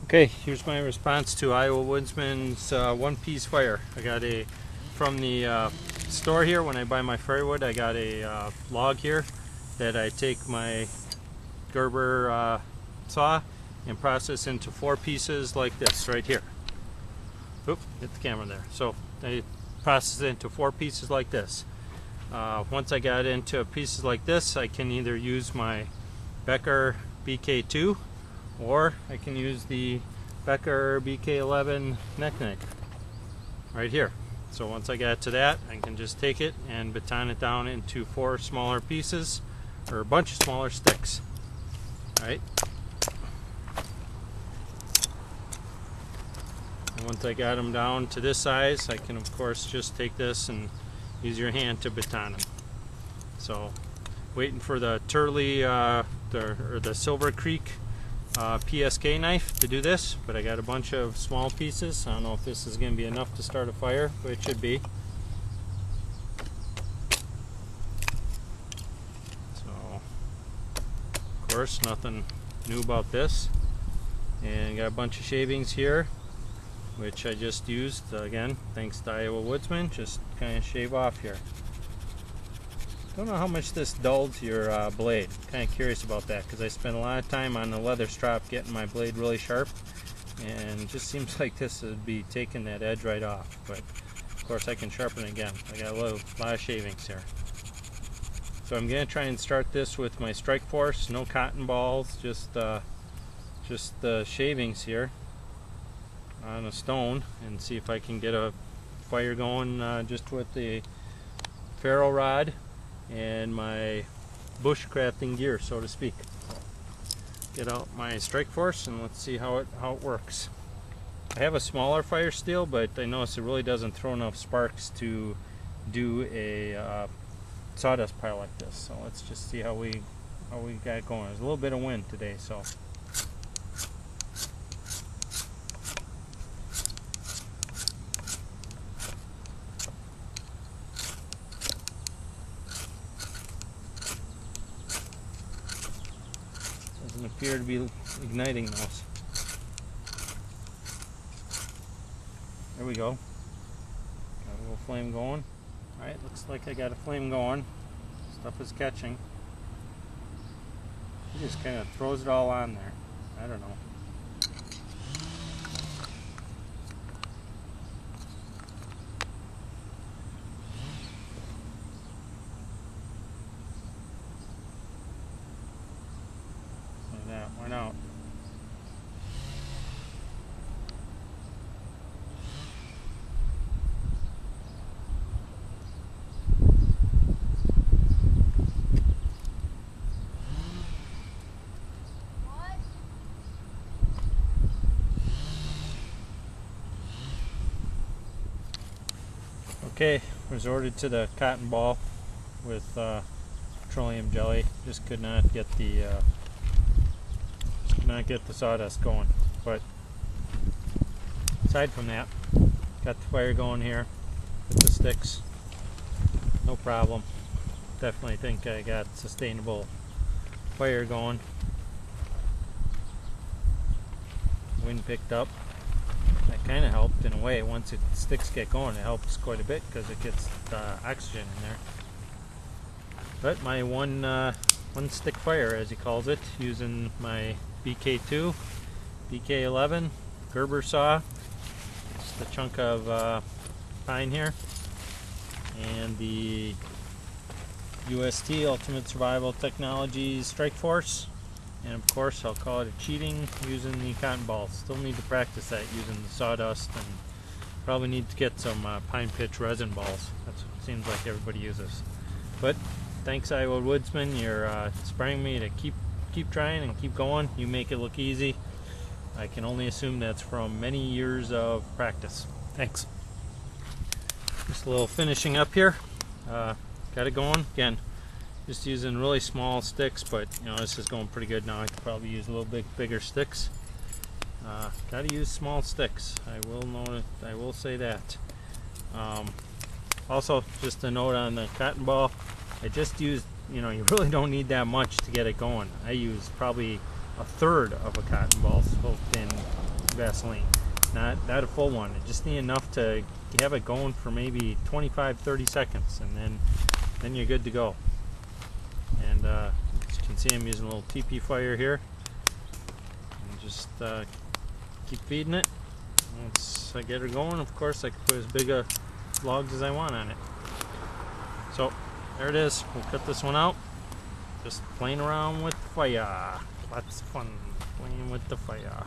Okay, here's my response to Iowa Woodsman's one-piece fire. I got from the store here when I buy my firewood. I got a log here that I take my Gerber saw and process into 4 pieces like this right here. Oop, hit the camera there. So I process it into 4 pieces like this. Once I got into pieces like this, I can either use my Becker BK2 or I can use the Becker BK11 neck right here. So once I got to that, I can just take it and baton it down into 4 smaller pieces, or a bunch of smaller sticks. Alright. And once I got them down to this size, I can of course just take this and use your hand to baton them. So waiting for the Turley or the Silver Creek PSK knife to do this, but I got a bunch of small pieces. I don't know if this is going to be enough to start a fire, but it should be. So, of course, nothing new about this. And got a bunch of shavings here, which I just used, again, thanks to Iowa Woodsman. Just kind of shave off here. Don't know how much this dulls your blade. Kind of curious about that because I spent a lot of time on the leather strop getting my blade really sharp, and it just seems like this would be taking that edge right off. But of course I can sharpen it again. I got a lot of shavings here. So I'm going to try and start this with my strike force. No cotton balls, just the shavings here on a stone, and see if I can get a fire going just with the ferro rod and my bushcrafting gear, so to speak. Get out my strike force and let's see how it works. I have a smaller fire steel, but I notice it really doesn't throw enough sparks to do a sawdust pile like this. So let's just see how we got it going. There's a little bit of wind today, so. Doesn't appear to be igniting those. There we go. Got a little flame going. Alright, looks like I got a flame going. Stuff is catching. He just kind of throws it all on there. I don't know. That went out. Okay, resorted to the cotton ball with petroleum jelly. Just could not get the sawdust going. But aside from that, got the fire going here with the sticks. No problem. Definitely think I got sustainable fire going. Wind picked up. That kind of helped in a way. Once the sticks get going, it helps quite a bit because it gets oxygen in there. But my one stick fire, as he calls it, using my BK2, BK11, Gerber saw, just a chunk of pine here, and the UST Ultimate Survival Technologies Strike Force, and of course I'll call it a cheating using the cotton balls. Still need to practice that using the sawdust, and probably need to get some pine pitch resin balls. That's what it seems like everybody uses. But thanks Iowa Woodsman, you're inspiring me to keep trying and keep going. You make it look easy. I can only assume that's from many years of practice. Thanks. Just a little finishing up here. Got it going. Again, just using really small sticks, but you know, this is going pretty good now. I could probably use a little bit bigger sticks. Got to use small sticks. I will say that. Also, just a note on the cotton ball. I just used, you know, you really don't need that much to get it going. I used probably a third of a cotton ball soaked in Vaseline. Not a full one. You just need enough to have it going for maybe 25-30 seconds, and then you're good to go. And as you can see, I'm using a little TP fire here. And just keep feeding it. Once I get her going, of course, I can put as big a logs as I want on it. So there it is. We'll cut this one out. Just playing around with fire. Lots of fun playing with the fire.